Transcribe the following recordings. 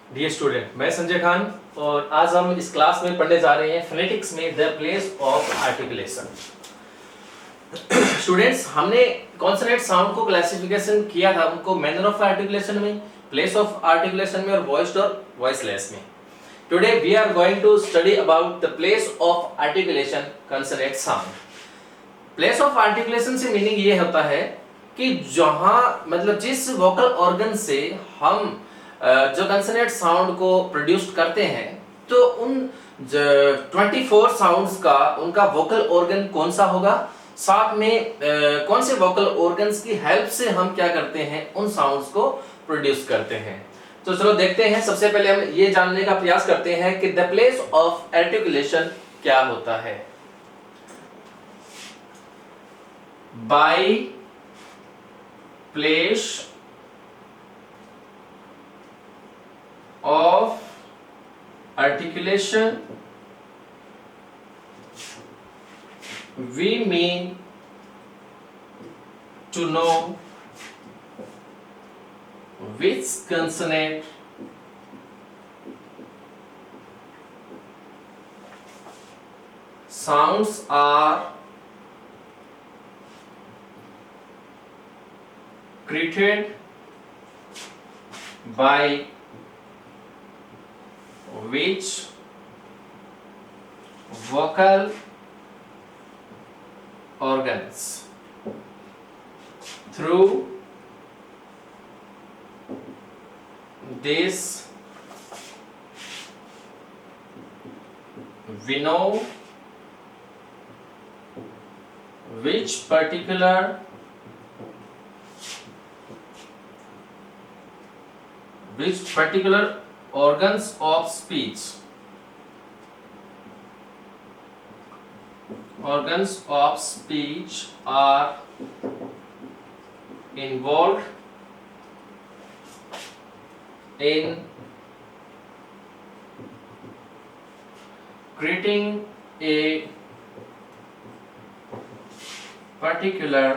Dear student, मैं संजय खान और आज हम इस क्लास में पढ़ने जा रहे हैं फोनेटिक्स में the place of articulation. Students, हमने कॉन्सोनेंट साउंड को क्लासिफिकेशन किया था उनको मैनर ऑफ आर्टिकुलेशन में, प्लेस ऑफ आर्टिकुलेशन में और वॉइस्ड और वॉइसलेस में। Today we are going to study about the place of articulation consonant sound. Place of articulation से मीनिंग ये होता है कि जहां मतलब जिस वोकल ऑर्गन से हम जो कंसोनेंट साउंड को प्रोड्यूस करते हैं, तो उन 24 साउंड्स का उनका वोकल ऑर्गन कौन सा होगा, साथ में कौन से वोकल ऑर्गन्स की हेल्प से हम क्या करते हैं, उन साउंड्स को प्रोड्यूस करते हैं। तो चलो देखते हैं। सबसे पहले हम ये जानने का प्रयास करते हैं कि द प्लेस ऑफ आर्टिकुलेशन क्या होता है। By place of articulation we mean to know which consonant sounds are created by which vocal organs through this we know which particular organs of speech are involved in creating a particular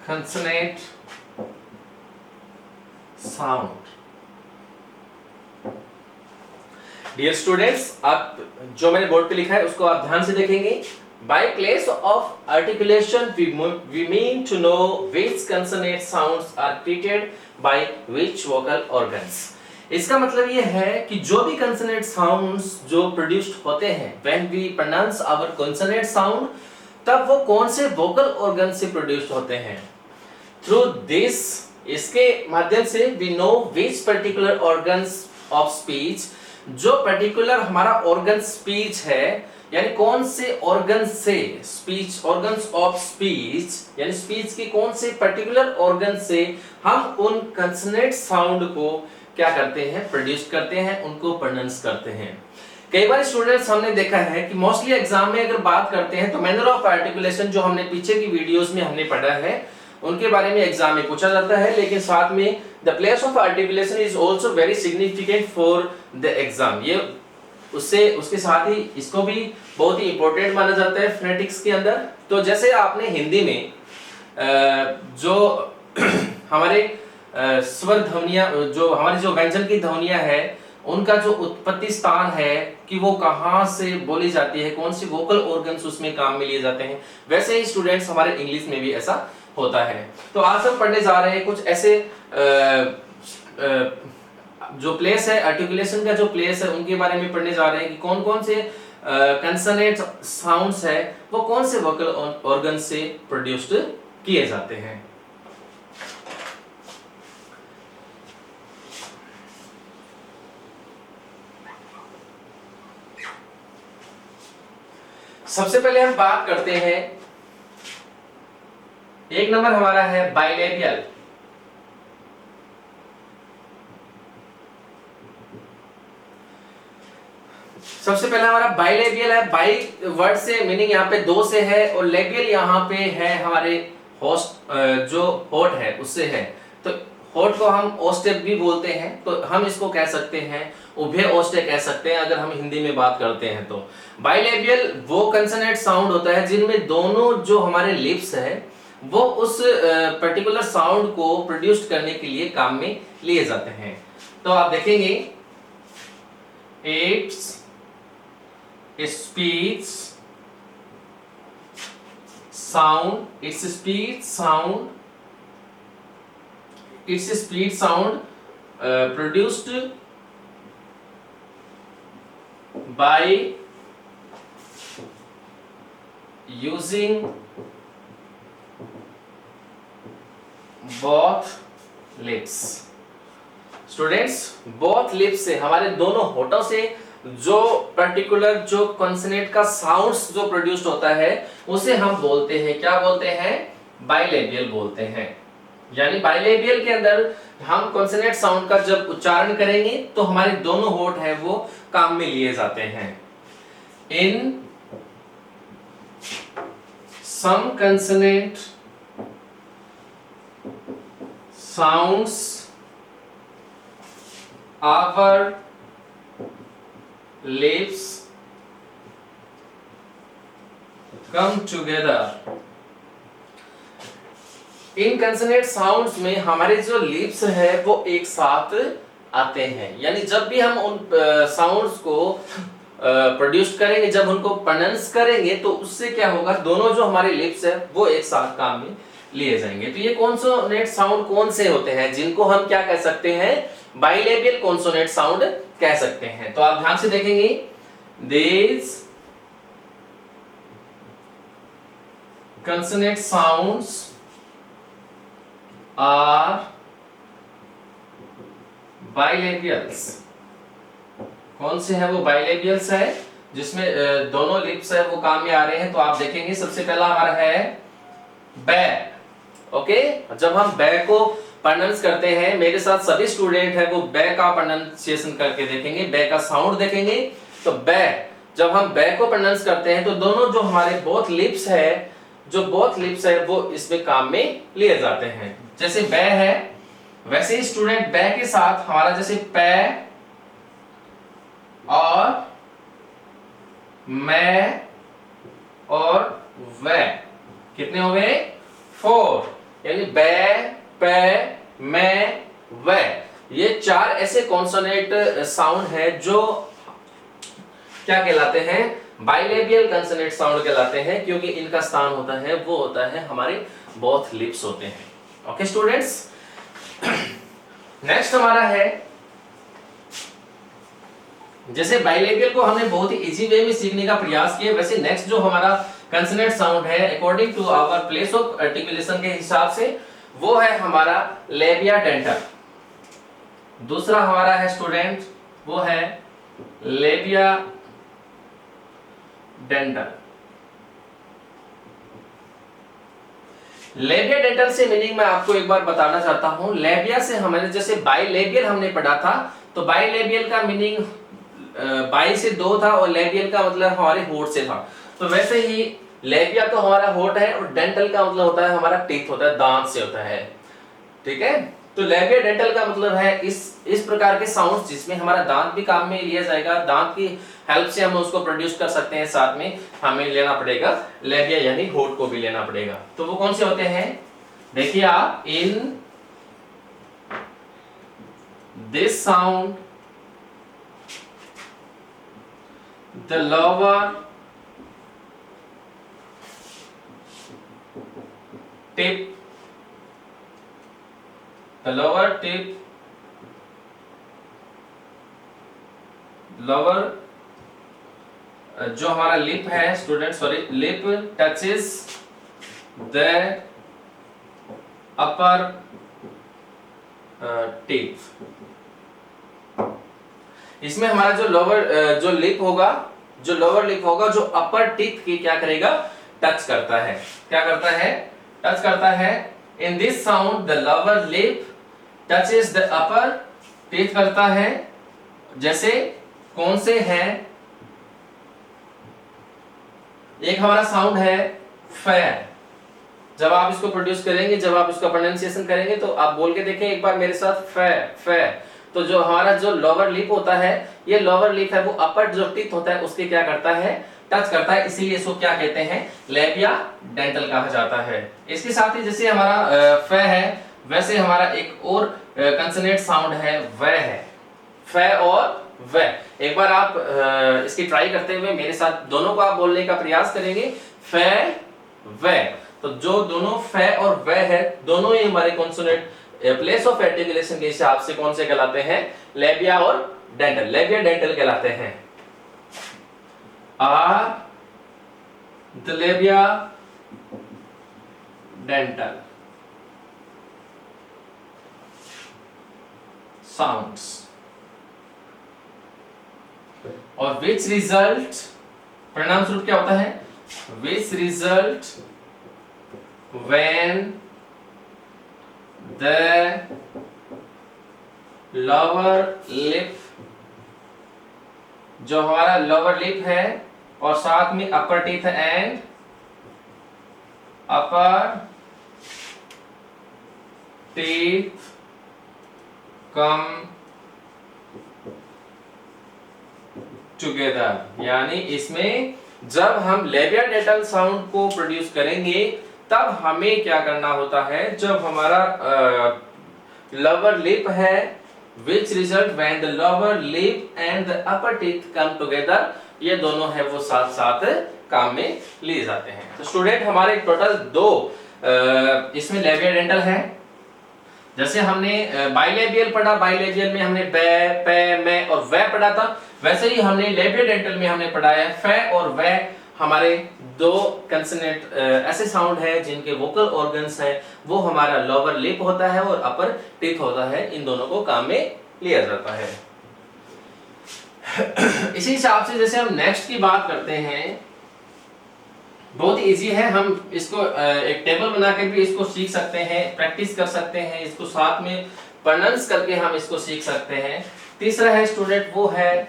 consonant sound. Dear students, आप जो मैंने board पे लिखा है उसको आप ध्यान से देखेंगे। By place of articulation we mean to know which consonant sounds are created by which vocal organs. इसका मतलब ये है कि जो भी कंसोनेंट साउंड्स जो प्रोड्यूस्ड होते हैं when we pronounce our consonant sound, तब वो कौन से वोकल ऑर्गन से प्रोड्यूस्ड होते हैं। थ्रू दिस, इसके माध्यम से we know which particular organs of speech, जो पर्टिकुलर हमारा ऑर्गन स्पीच है, यानी कौन से ऑर्गन से स्पीच, ऑर्गन्स ऑफ स्पीच यानी स्पीच के कौन से पर्टिकुलर ऑर्गन से हम उन कंसोनेंट साउंड को क्या करते हैं, प्रोड्यूस करते हैं, उनको प्रोनाउंस करते हैं। कई बार स्टूडेंट्स हमने देखा है कि मोस्टली एग्जाम में अगर बात करते हैं तो मैनर ऑफ आर्टिकुलेशन जो हमने पीछे की वीडियोस में हमने पढ़ा है उनके बारे में एग्जाम में पूछा जाता है, लेकिन साथ में the place of articulation is also very significant for the exam. ये उसके साथ ही इसको भी बहुत ही इंपॉर्टेंट माना जाता है फोनेटिक्स के अंदर। तो जैसे आपने हिंदी में जो हमारे स्वर ध्वनियां, जो हमारी जो व्यंजन की ध्वनियां है, उनका जो उत्पत्ति स्थान है कि वो कहाँ से बोली जाती है, कौन सी वोकल ऑर्गन्स उसमें काम में लिए जाते हैं, वैसे ही स्टूडेंट्स हमारे इंग्लिश में भी ऐसा होता है। तो आज हम पढ़ने जा रहे हैं कुछ ऐसे जो प्लेस है, आर्टिकुलेशन का जो प्लेस है, उनके बारे में पढ़ने जा रहे हैं कि कौन कौन से कंसोनेंट साउंड्स है वो कौन से वोकल ऑर्गन से प्रोड्यूस्ड किए जाते हैं। सबसे पहले हम बात करते हैं, एक नंबर हमारा है बाइलेबियल। सबसे पहला हमारा बाइलेबियल है। बाई वर्ड से मीनिंग यहाँ पे दो से है और लेबियल यहाँ पे है हमारे होस्ट जो होठ है उससे है। तो होठ को हम ओस्टेप भी बोलते हैं, तो हम इसको कह सकते हैं उभय ओष्ठ्य कह सकते हैं अगर हम हिंदी में बात करते हैं। तो बाइलेबियल वो कंसोनेंट साउंड होता है जिनमें दोनों जो हमारे लिप्स है वो उस पर्टिकुलर साउंड को प्रोड्यूस करने के लिए काम में लिए जाते हैं। तो आप देखेंगे it's speech sound, it's speech sound, it's speech sound produced by using both lips। Students, both lips से, हमारे दोनों होठों से जो पर्टिकुलर जो कॉन्सोनेंट का साउंड्स जो प्रोड्यूस्ड होता है उसे हम बोलते हैं, क्या बोलते हैं? बाइलेबियल बोलते हैं। यानी बाइलेबियल के अंदर हम कॉन्सोनेंट साउंड का जब उच्चारण करेंगे तो हमारे दोनों होठ है वो काम में लिए जाते हैं। In some consonant sounds our lips come together। इन कंसोनेंट साउंड्स में हमारे जो लिप्स है वो एक साथ आते हैं। यानी जब भी हम उन साउंड्स को प्रोड्यूस करेंगे, जब उनको प्रोनाउंस करेंगे तो उससे क्या होगा, दोनों जो हमारे लिप्स है वो एक साथ काम में लिए जाएंगे। तो ये कॉन्सोनेंट साउंड कौन से होते हैं जिनको हम क्या कह सकते हैं? बाइलेबियल कॉन्सोनेंट साउंड कह सकते हैं। तो आप ध्यान से देखेंगे, these consonant sounds are bilabials। कौन से है वो? बाइलेबियल्स है, जिसमें दोनों लिप्स है वो काम में आ रहे हैं। तो आप देखेंगे सबसे पहला हमारा है बै। ओके, जब हम बै को प्रोनाउंस करते हैं, मेरे साथ सभी स्टूडेंट है वो बै का प्रोनाउंसिएशन करके देखेंगे, बै का साउंड देखेंगे। तो बै, जब हम बै को प्रोनाउंस करते हैं तो दोनों जो हमारे बोथ लिप्स है, जो बोथ लिप्स है वो इसमें काम में लिए जाते हैं। जैसे बै है वैसे ही स्टूडेंट बै के साथ हमारा जैसे पै और मैं और वै, कितने हो गए? 4। यानी बै, पै, मैं, वै, ये 4 ऐसे कॉन्सोनेंट साउंड है जो क्या कहलाते हैं? बाइलेबियल कॉन्सोनेंट साउंड कहलाते हैं, क्योंकि इनका स्थान होता है वो होता है हमारे बोथ लिप्स होते हैं। ओके स्टूडेंट्स, नेक्स्ट हमारा है, जैसे बाइलेबियल को हमने बहुत ही इजी वे में सीखने का प्रयास किया, वैसे नेक्स्ट जो हमारा कंसोनेंट साउंड है according to our place of articulation के हिसाब से वो है हमारा लेबिया डेंटल। दूसरा हमारा है स्टूडेंट वो है लेबिया डेंटल। लेबिया डेंटल से मीनिंग मैं आपको एक बार बताना चाहता हूं। लेबिया से हमने जैसे बाइलेबियल हमने पढ़ा था, तो बाइलेबियल का मीनिंग बाई से 2 था और लेबियल का मतलब हमारे होठ से था। तो वैसे ही लेबिया तो हमारा होठ है और डेंटल का मतलब होता है हमारा टीथ होता है, दांत से होता है। ठीक है, तो लेबिया डेंटल का मतलब है इस प्रकार के साउंड्स जिसमें हमारा दांत भी काम में लिया जाएगा, दांत की हेल्प से हम उसको प्रोड्यूस कर सकते हैं, साथ में हमें लेना पड़ेगा लेबिया यानी होठ को भी लेना पड़ेगा। तो वो कौन से होते हैं? देखिए आप, in this sound the lower tip, the lower tip, lower जो हमारा लिप है student, sorry, lip touches the upper teeth. इसमें हमारा जो लोअर जो लिप होगा, जो लोअर लिप होगा, जो अपर टीथ की क्या करेगा? टच करता है। क्या करता है? टच करता है। In this sound the lower lip touches the upper teeth करता है। जैसे कौन से हैं? एक हमारा साउंड है फै। जब आप इसको प्रोड्यूस करेंगे, जब आप इसका प्रोनाउंसिएशन करेंगे तो आप बोल के देखें एक बार मेरे साथ, फै फै। तो जो हमारा जो लोअर लिप होता है, ये लोअर लिप है वो अपर जो टीथ होता है उसके क्या करता है? टच करता है, इसीलिए इसको क्या कहते हैं, लेबिया डेंटल कहा जाता है। इसके साथ ही जैसे हमारा फ है, वैसे हमारा एक और कंसोनेंट साउंड है व है, फ और व। एक बार आप इसकी ट्राई करते हुए मेरे साथ दोनों को आप बोलने का प्रयास करेंगे, फ व। तो जो दोनों फ और व है, दोनों ही हमारे कॉन्सोनेंट प्लेस ऑफ आर्टिकुलेशन के हिसाब से कौन से कहलाते हैं, लेबिया और डेंटल, लेबिया डेंटल कहलाते हैं। Are the labio dental sounds, और विच रिजल्ट, परिणाम स्वरूप क्या होता है, which result when the lower lip, जो हमारा लोअर लिप है और साथ में upper teeth and upper teeth come together, यानी इसमें जब हम लेबिया डेंटल साउंड को प्रोड्यूस करेंगे तब हमें क्या करना होता है, जब हमारा लोअर लिप है, which result when the lower lip and the upper teeth come together, ये दोनों है वो साथ साथ काम में लिए जाते हैं। तो स्टूडेंट हमारे टोटल दो इसमें लेबिया डेंटल है। जैसे हमने बाइलेबियल पढ़ा, बाइलेबियल में हमने ब, प, म और व पढ़ा था, वैसे ही हमने लेबिया डेंटल में हमने पढ़ा है फ और व। हमारे दो कंसोनेंट ऐसे साउंड है जिनके वोकल ऑर्गन्स है, वो हमारा लोअर लिप होता है और अपर टीथ होता है, इन दोनों को काम में लिया जाता है। इसी हिसाब से जैसे हम नेक्स्ट की बात करते हैं, बहुत इजी है, हम इसको एक टेबल बना के भी इसको सीख सकते हैं, प्रैक्टिस कर सकते हैं, इसको साथ में प्रोनाउंस करके हम इसको सीख सकते हैं। तीसरा है स्टूडेंट, वो है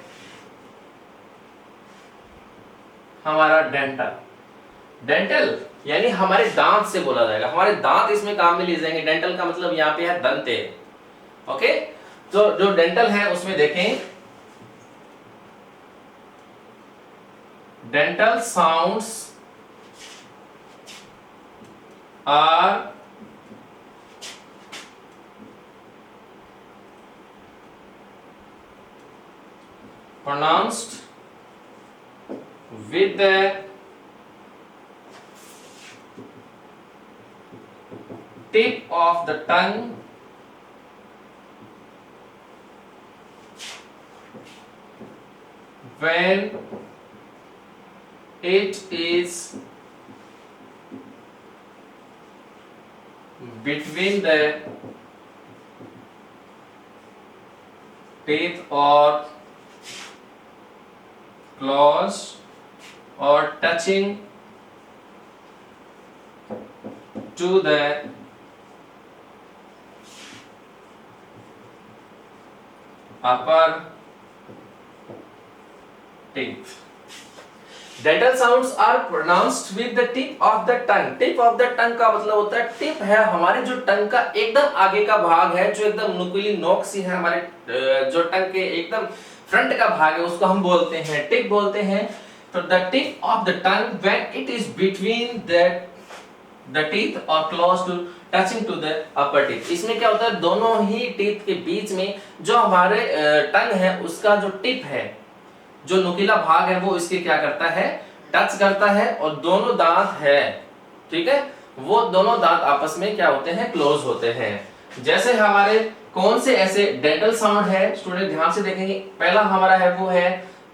हमारा डेंटल। डेंटल यानी हमारे दांत से बोला जाएगा, हमारे दांत इसमें काम में लिए जाएंगे। डेंटल का मतलब यहाँ पे है दंते। ओके, तो जो डेंटल है उसमें देखें, dental sounds are pronounced with the tip of the tongue when it is between the teeth or claws or touching to the upper teeth. Dental sounds are pronounced with the tip of the tongue. Tip of the tongue का मतलब होता है, tip है हमारे जो टंग का एकदम आगे का भाग है, जो एकदम नुकीली नोक सी है हमारे जो टंग के एकदम फ्रंट का भाग है, उसको हम बोलते हैं टिप बोलते हैं। तो the tip of the tongue when it is between the teeth or close to touching to the upper teeth. इसमें क्या होता है, दोनों ही टीथ के बीच में जो हमारे टंग है उसका जो टिप है, जो नुकीला भाग है, वो इसके क्या करता है, टच करता है, और दोनों दांत है, ठीक है, वो दोनों दांत आपस में क्या होते हैं, क्लोज होते हैं। जैसे हमारे कौन से ऐसे डेंटल साउंड है स्टूडेंट ध्यान से देखेंगे, पहला हमारा है वो है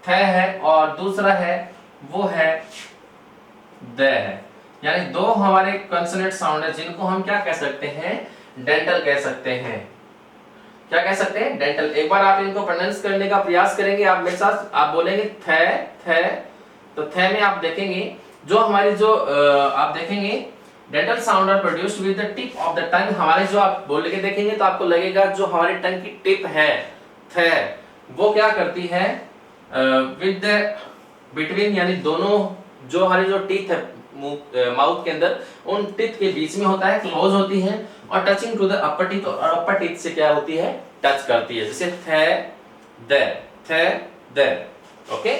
थ है, और दूसरा है वो है द है, यानी दो हमारे कंसोनेंट साउंड है जिनको हम क्या कह सकते हैं, डेंटल कह सकते हैं। क्या कह सकते हैं, डेंटल। एक बार आप इनको प्रोनाउंस करने का प्रयास करेंगे आप मेरे साथ, आप बोलेंगे थ थ, तो थ में आप देखेंगे जो हमारी जो आप देखेंगे dental sound are produced with the tip of the tongue. हमारे जो आप बोल के देखेंगे तो आपको लगेगा जो हमारे टंग की टिप है थ, वो क्या करती है, विद द बिटवीन, यानी दोनों जो हमारी जो टीथ है माउथ के अंदर, उन टीथ के बीच में होता है, क्लोज होती है, और touching to the upper teeth, और अपर टीथ से क्या होती है, टच करती है। जैसे थ द, थ द। ओके,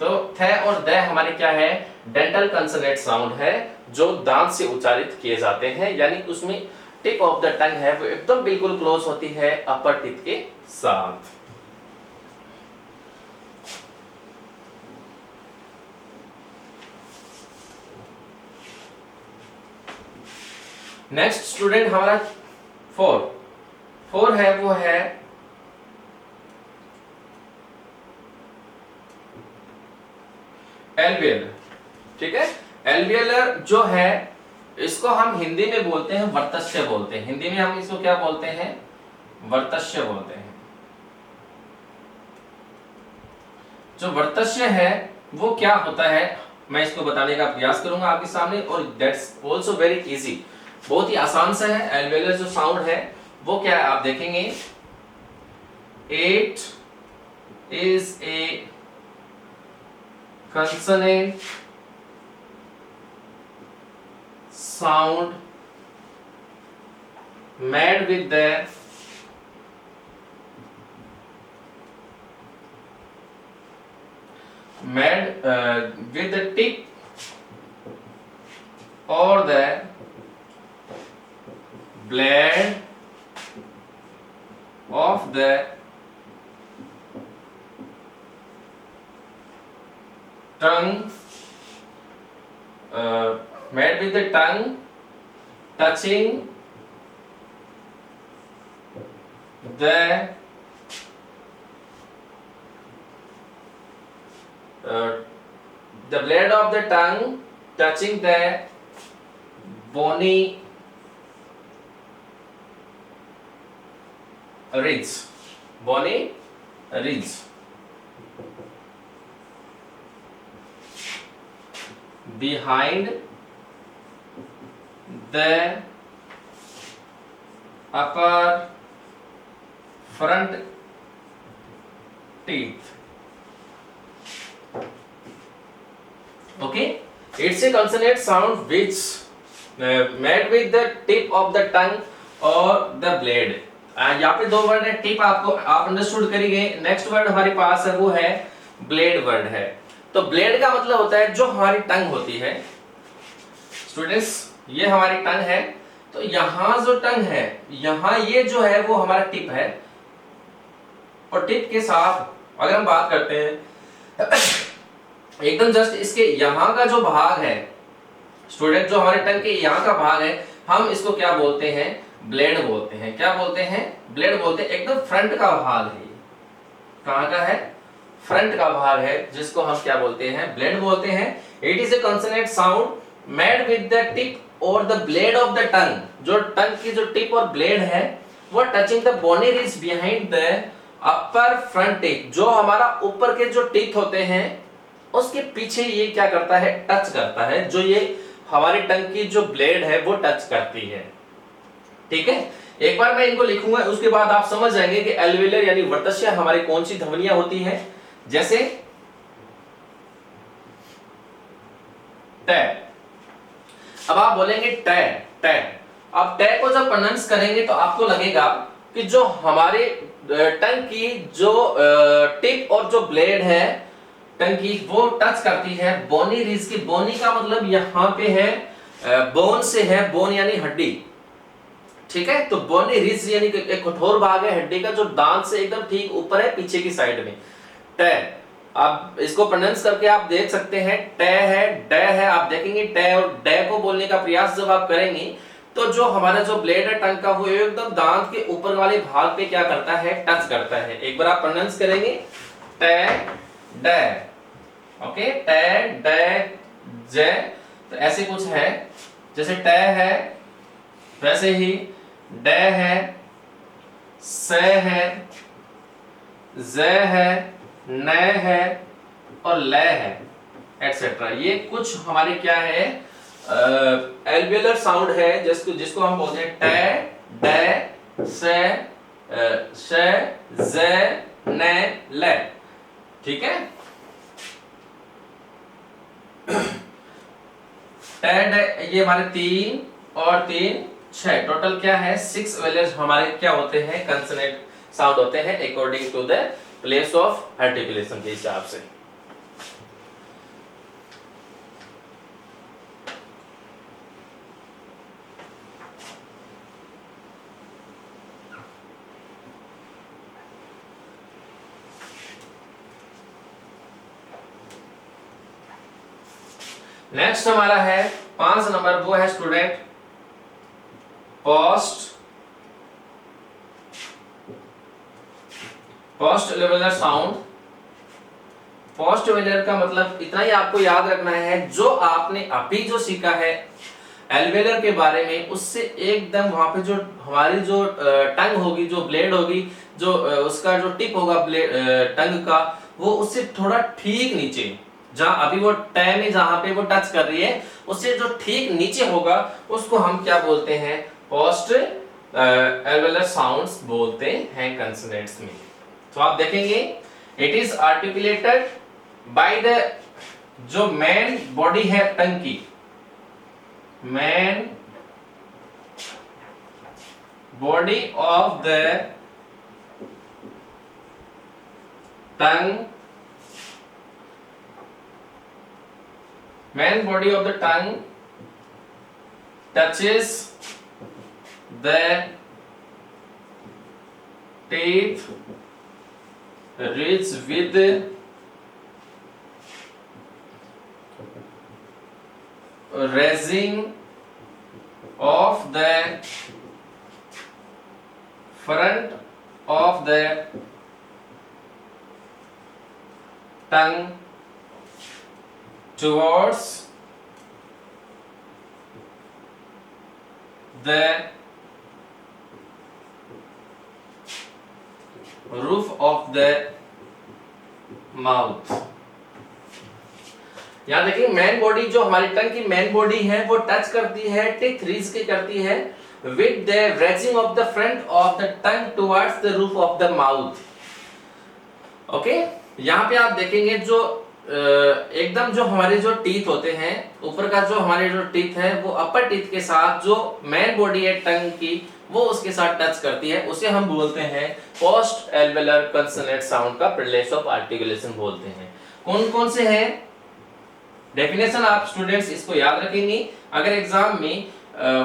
तो थ और द हमारे क्या है, डेंटल कंसोनेंट साउंड है जो दांत से उच्चारित किए जाते हैं, यानी उसमें टिप ऑफ द टंग है वो एकदम बिल्कुल क्लोज होती है अपर टिप के साथ। नेक्स्ट स्टूडेंट हमारा फोर है, वो है एल्वियल। ठीक है, एल्वियलर जो है इसको हम हिंदी में बोलते हैं वर्तस्य बोलते हैं। हिंदी में हम इसको क्या बोलते हैं, वर्तस्य बोलते हैं। जो वर्तस्य है वो क्या होता है, मैं इसको बताने का प्रयास करूंगा आपके सामने, और दैट्स आल्सो वेरी इजी, बहुत ही आसान सा है। एल्वियलर जो साउंड है वो क्या है, आप देखेंगे it is A consonant sound made with the tip or the blade of the tongue, made with the tongue touching the blade of the tongue touching the bony ridge, behind the upper front teeth. Okay, it's a consonant sound which made with the tip of the tongue or the blade. यहाँ पे दो word है, tip आपको आप understood करिए। Next word हमारे पास है वो है ब्लेड वर्ड है। तो ब्लेड का मतलब होता है जो हमारी टंग होती है। स्टूडेंट्स, ये हमारी टंग है, तो यहां जो टंग है, यहां ये जो है वो हमारा टिप है, और टिप के साथ अगर हम बात करते हैं एकदम जस्ट इसके यहां का जो भाग है स्टूडेंट, जो हमारे टंग के यहां का भाग है, हम इसको क्या बोलते हैं, ब्लेड बोलते हैं। क्या बोलते हैं, ब्लेड बोलते हैं। एकदम फ्रंट का भाग है, कहां का है, फ्रंट का भाग है, जिसको हम क्या बोलते हैं, ब्लेड बोलते हैं। It is a consonant sound made with the tip और the blade of the tongue. जो टंग की जो टिप और ब्लेड है वो touching the bony ridge behind the upper front tip. जो हमारा ऊपर के जो टिप होते हैं उसके पीछे ये क्या करता है, टच करता है, जो ये हमारी टंग की जो ब्लेड है वो टच करती है। ठीक है, एक बार मैं इनको लिखूंगा, उसके बाद आप समझ जाएंगे कि एल्वियोलर यानी वर्तस्य हमारी कौन सी ध्वनियां होती हैं। जैसे टे, अब आप बोलेंगे टे टे। अब टे को जब प्रोनाउंस करेंगे तो आपको लगेगा कि जो हमारे टंग की जो टिप और जो ब्लेड है टंग की, वो टच करती है बोनी रिज की। बोनी का मतलब यहां पे है बोन से है, बोन यानी हड्डी। ठीक है, तो बोनी रिज यानी एक कठोर भाग है हड्डी का, जो दांत से एकदम ठीक ऊपर है पीछे की साइड में। टे, अब इसको प्रोनाउंस करके आप देख सकते हैं, टे है, डे है। आप देखेंगे टे और डे को बोलने का प्रयास जब आप करेंगे तो जो हमारा जो ब्लेड है टंग का वो एकदम दांत के ऊपर वाले भाग पे क्या करता है, टच करता है। एक बार आप प्रोनाउंस करेंगे टे डे, ओके, टे डे जे, तो ऐसे कुछ है। जैसे टे है वैसे ही डे है, से है, जे है, न है और ले है, एटसेट्रा। ये कुछ हमारे क्या है, एल्वियोलर साउंड है, जिसको हम बोलते हैं टे डे से जे न ले। ठीक है, टे डे ये हमारे 3 और 3 6, टोटल क्या है 6 वेलर्स हमारे क्या होते हैं, कंसोनेंट साउंड होते हैं according to the place of articulation के हिसाब से। नेक्स्ट हमारा है 5 नंबर, वो है student post alveolar sound. Post alveolar का मतलब इतना ही आपको याद रखना है, जो आपने अभी जो सीखा है एल्वेलर के बारे में, उससे एकदम वहां पे जो हमारी जो टंग होगी, जो ब्लेड होगी, जो उसका जो टिप होगा टंग का, वो उससे थोड़ा ठीक नीचे, जहां अभी वो टै में जहां पे वो टच कर रही है, उससे जो ठीक नीचे होगा उसको हम क्या बोलते हैं, पोस्ट एल्वेलर साउंड्स बोलते हैं कंसोनेंट्स में। तो आप देखेंगे it is articulated by the, जो मेन बॉडी है टंग की, main body of the tongue, main body of the tongue touches the teeth ridge with raising of the front of the tongue towards the roof of the mouth। यहां देखिए main body, जो हमारी टंग की main body है वो touch करती है, teeth reach की करती है with the raising of the front of the tongue towards the roof of the mouth। Okay, यहां पे आप देखेंगे जो एकदम जो हमारे जो टीथ होते हैं, ऊपर का जो हमारे जो टीथ है वो अपर टीथ के साथ जो मेन बॉडी है टंग की, वो उसके साथ टच करती है, उसे हम बोलते हैं पोस्ट एल्वेलर कंसोनेंट साउंड का प्लेस ऑफ आर्टिकुलेशन बोलते हैं। कौन कौन से हैं डेफिनेशन, आप स्टूडेंट्स इसको याद रखेंगे। अगर एग्जाम में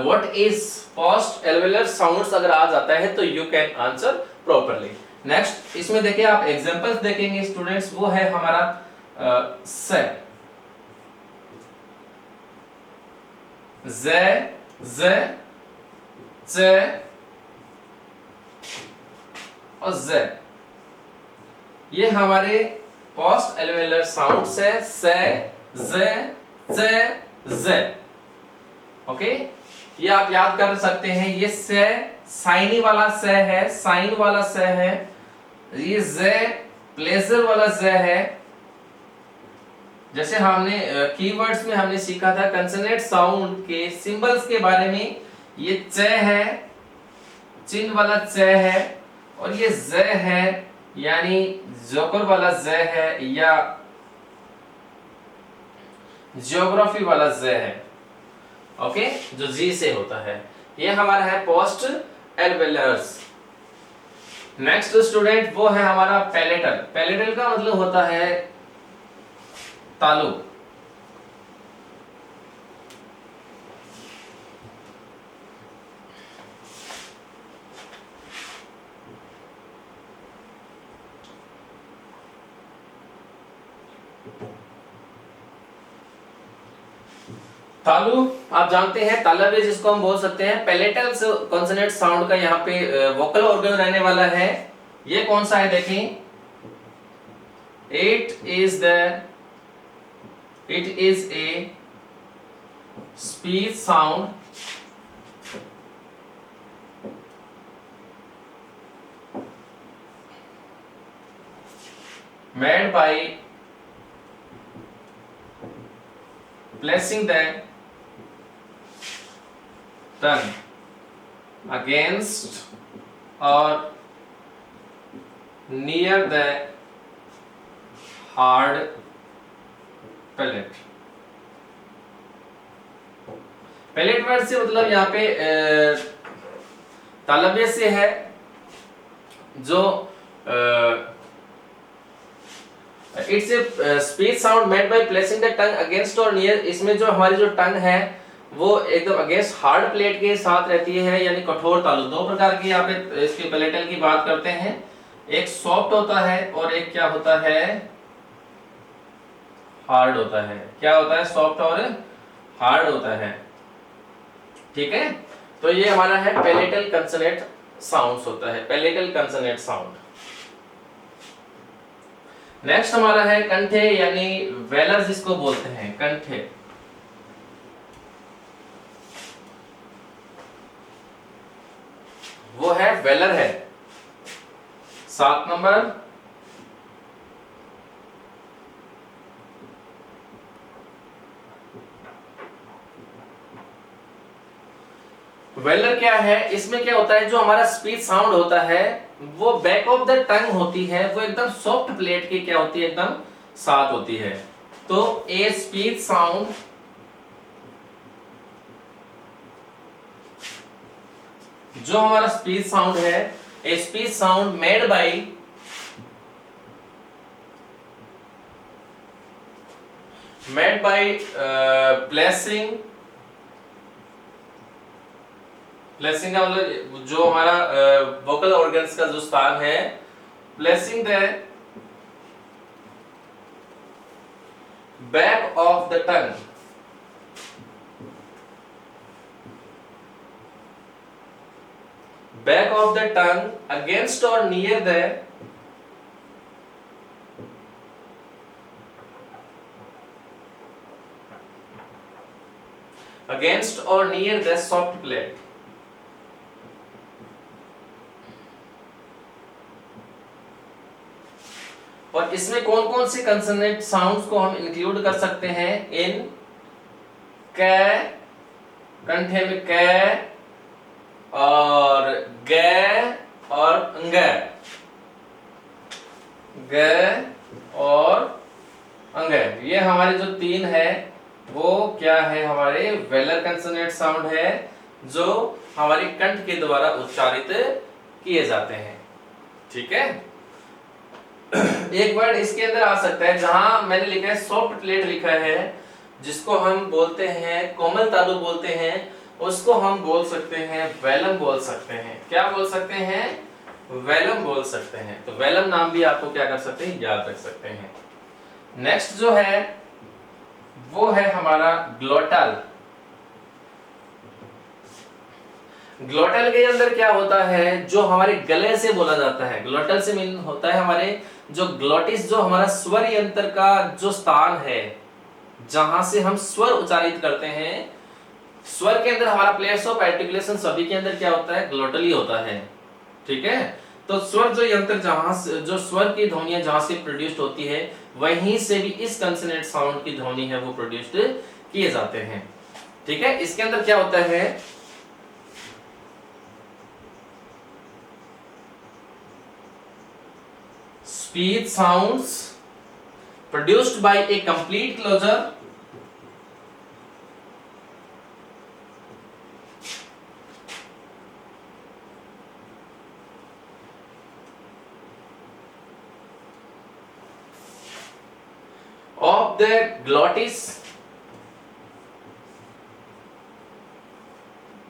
what is post alveolar sounds अगर आ जाता है तो you can answer properly. Next इसमें देखिए आप एग्जांपल्स देखेंगे स्टूडेंट्स, वो है हमारा से, जे, जे, जे और जे, ये हमारे पोस्ट एल्वेलर साउंड्स है, से, जे, जे, जे। ओके, ये आप याद कर सकते हैं। ये से साइनी वाला से है, साइन वाला से है। ये जे प्लेजर वाला जे है। जैसे हमने कीवर्ड्स में हमने सीखा था कंसोनेंट साउंड के सिंबल्स के बारे में, ये च है, चिन्ह वाला च है, और ये ज है यानी जोकर वाला ज है या जियोग्राफी वाला ज है। ओके, जो जी से होता है, ये हमारा है पोस्ट एल्वेलर्स। नेक्स्ट स्टूडेंट वो है हमारा पैलेटल। पैलेटल का मतलब होता है तालु। तालु आप जानते हैं, तालव्य जिसको हम बोल सकते हैं। पैलेटल कॉन्सोनेंट साउंड का यहाँ पे वोकल ऑर्गन रहने वाला है। ये कौन सा है देखें, it is a speech sound made by placing the tongue against or near the hard palate. Palate word से मतलब यहाँ पे तालव्य से है, जो it's a speech sound made by placing the tongue against और नियर। इसमें जो हमारी जो टंग है वो एकदम अगेंस्ट हार्ड प्लेट के साथ रहती है, यानी कठोर तालु। दो प्रकार की यहाँ पे इसके पैलेटल की बात करते हैं, एक सॉफ्ट होता है और एक क्या होता है, हार्ड होता है। क्या होता है? सॉफ्ट और हार्ड होता है। ठीक है, तो ये हमारा है पैलेटल कंसोनेंट साउंड्स होता है, पैलेटल कंसोनेंट साउंड। नेक्स्ट हमारा है कंठे यानी वेलर जिसको बोलते हैं, कंठे। वो है वेलर है। 7 नंबर वेलर क्या है? इसमें क्या होता है, जो हमारा स्पीच साउंड होता है वो बैक ऑफ द टंग होती है, वो एकदम सॉफ्ट प्लेट की क्या होती है, एकदम साथ होती है। तो ए स्पीच साउंड जो हमारा स्पीच साउंड है, ए speech sound made by placing placing का मतलब जो हमारा वोकल ऑर्गन्स का जो स्थान है, placing the back of the tongue, back of the tongue against और near the against or near the soft plate। और इसमें कौन कौन से कंसोनेंट साउंड्स को हम इंक्लूड कर सकते हैं? इन कै, कंठे में कै और ग और अंग, ग और अंग, ये हमारे जो 3 है वो क्या है, हमारे वेलर कंसोनेंट साउंड है जो हमारे कंठ के द्वारा उच्चारित किए जाते हैं। ठीक है, एक वर्ड इसके अंदर आ सकता है जहां मैंने लिखा है सॉफ्ट प्लेट लिखा है, जिसको हम बोलते हैं कोमल तालु बोलते हैं, उसको हम बोल सकते हैं वेलम बोल सकते हैं। क्या बोल सकते हैं? वेलम बोल सकते हैं। तो वेलम नाम भी आपको क्या कर सकते हैं, याद रख सकते हैं। नेक्स्ट जो है वो है हमारा ग्लोटल। ग्लोटल के अंदर क्या होता है, जो हमारे गले से बोला जाता है, ग्लोटल से मीन होता है हमारे जो ग्लोटिस, जो हमारा स्वर यंत्र का जो स्थान है जहां से हम स्वर उच्चारित करते हैं। स्वर के अंदर हमारा प्लेस ऑफ आर्टिकुलेशन सभी के अंदर क्या होता है, ग्लोटल ही होता है। ठीक है, तो स्वर जो यंत्र जहां से जो स्वर की ध्वनियां जहां से प्रोड्यूस्ड होती है, वहीं से भी इस कंसोनेंट साउंड की ध्वनि है वो प्रोड्यूस्ड किए जाते हैं। ठीक है, इसके अंदर क्या होता है, speech sounds produced by a complete closure of the glottis।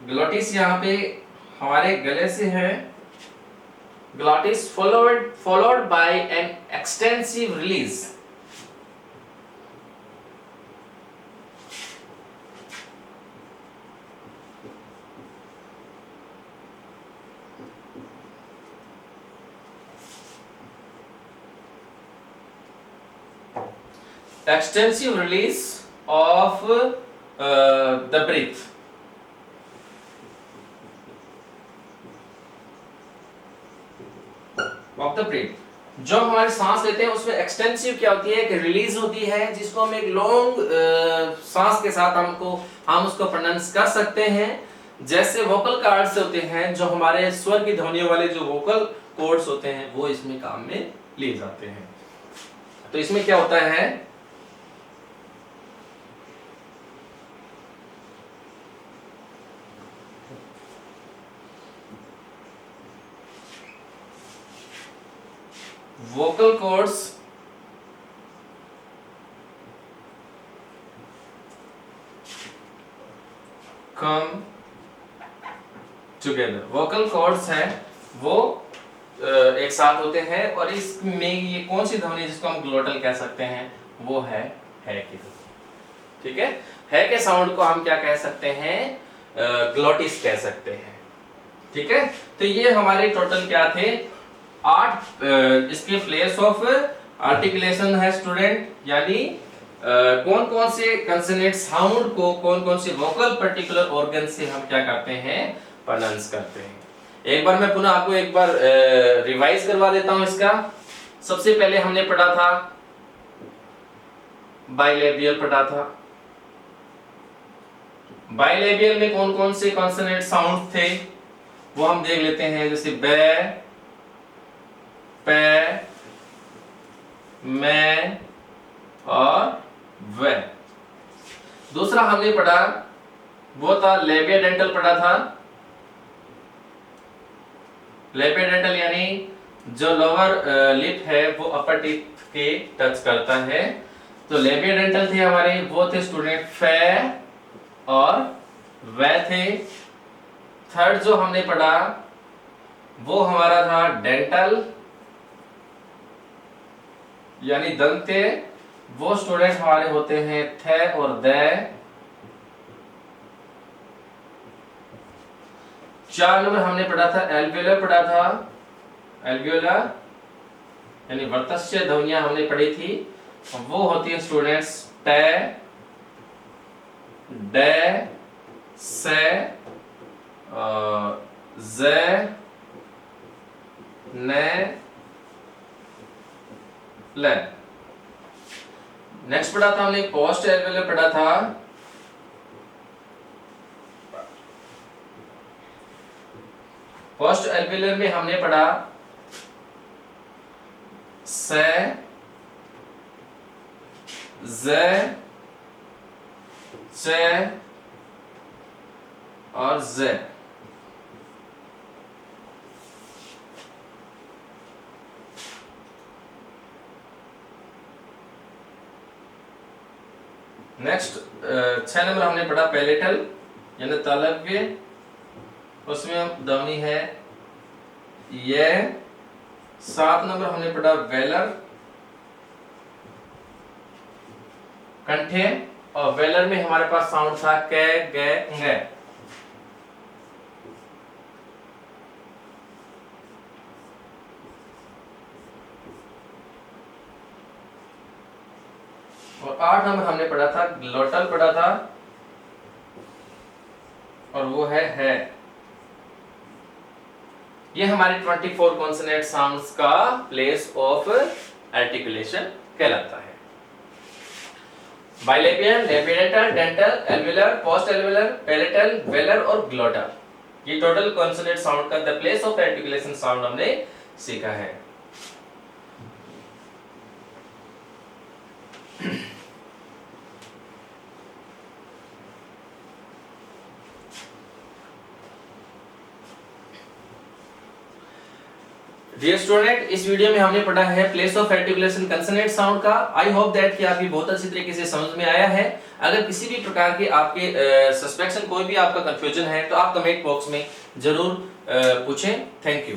Glottis यहाँ पे हमारे गले से है, glottis followed by an extensive release of the breath। Of the breath, जो हमारे सांस लेते हैं उसमें एक्सटेंसिव क्या होती है, कि रिलीज होती है, जिसको हम एक लॉन्ग सांस के साथ हम उसको प्रोनाउंस कर सकते हैं। जैसे वोकल कॉर्ड्स होते हैं, जो हमारे स्वर की ध्वनियों वाले जो वोकल कॉर्ड्स होते हैं वो इसमें काम में लिए जाते हैं। तो इसमें क्या होता है, vocal cords come together। vocal cords है वो एक साथ होते हैं, और इसमें ये कौन सी ध्वनि जिसको हम ग्लोटल कह सकते हैं, वो है है की तरह। ठीक है के साउंड को हम क्या कह सकते हैं, ग्लोटिस कह सकते हैं। ठीक है, तो ये हमारे टोटल क्या थे, 8 इसके प्लेस ऑफ आर्टिकुलेशन है स्टूडेंट, यानी कौन कौन से कंसोनेंट साउंड को कौन कौन से वोकल पर्टिकुलर ऑर्गन से हम क्या करते हैं, प्रोनाउंस करते हैं। एक बार मैं पुनः आपको एक बार रिवाइज करवा देता हूं इसका। सबसे पहले हमने पढ़ा था बाइलेबियल पढ़ा था। बाइलेबियल में कौन कौन से कॉन्सोनेंट साउंड थे वो हम देख लेते हैं, जैसे बे, पे, मैं और वे। दूसरा हमने पढ़ा वो था लेबिया डेंटल पढ़ा था। लेबिया डेंटल यानी जो लोअर लिप है वो अपर टिप के टच करता है। तो लेबिया डेंटल थे हमारे, वो थे स्टूडेंट फे और वे थे। थर्ड जो हमने पढ़ा वो हमारा था डेंटल यानी दंते, वो स्टूडेंट हमारे होते हैं थे और दे। 4 नंबर हमने पढ़ा था एल्वियोलर पढ़ा था। एल्वियोलर यानी वर्तस्य ध्वनियां हमने पढ़ी थी, वो होती है स्टूडेंट्स टे, डे, से, जे, ने, ले। नेक्स्ट पढ़ा था हमने पोस्ट एल्वियोलर पढ़ा था। पोस्ट एल्वियोलर में हमने पढ़ा से, जे, चे और जे। नेक्स्ट 6 नंबर हमने पढ़ा पैलेटल यानी तालव्य, उसमें हम ध्वनि है ये। 7 नंबर हमने पढ़ा वेलर कंठे, और वेलर में हमारे पास साउंड था के, गे, गे। और 8 नंबर हमने पढ़ा था ग्लोटल पढ़ा था, और वो है। ये हमारे 24 कॉन्सोनेंट साउंड्स का प्लेस ऑफ आर्टिकुलेशन कहलाता है। Bilabial, labiodental, dental, alveolar, post alveolar, palatal, velar और ग्लोटल, ये टोटल कॉन्सोनेंट साउंड का the place of articulation sound हमने सीखा है। डियर स्टूडेंट, इस वीडियो में हमने पढ़ा है place of articulation consonant sound का। आई होप दैट कि आपकी बहुत अच्छी तरीके से समझ में आया है। अगर किसी भी प्रकार के आपके सस्पेक्शन, कोई भी आपका कंफ्यूजन है तो आप कमेंट बॉक्स में जरूर पूछें। Thank you.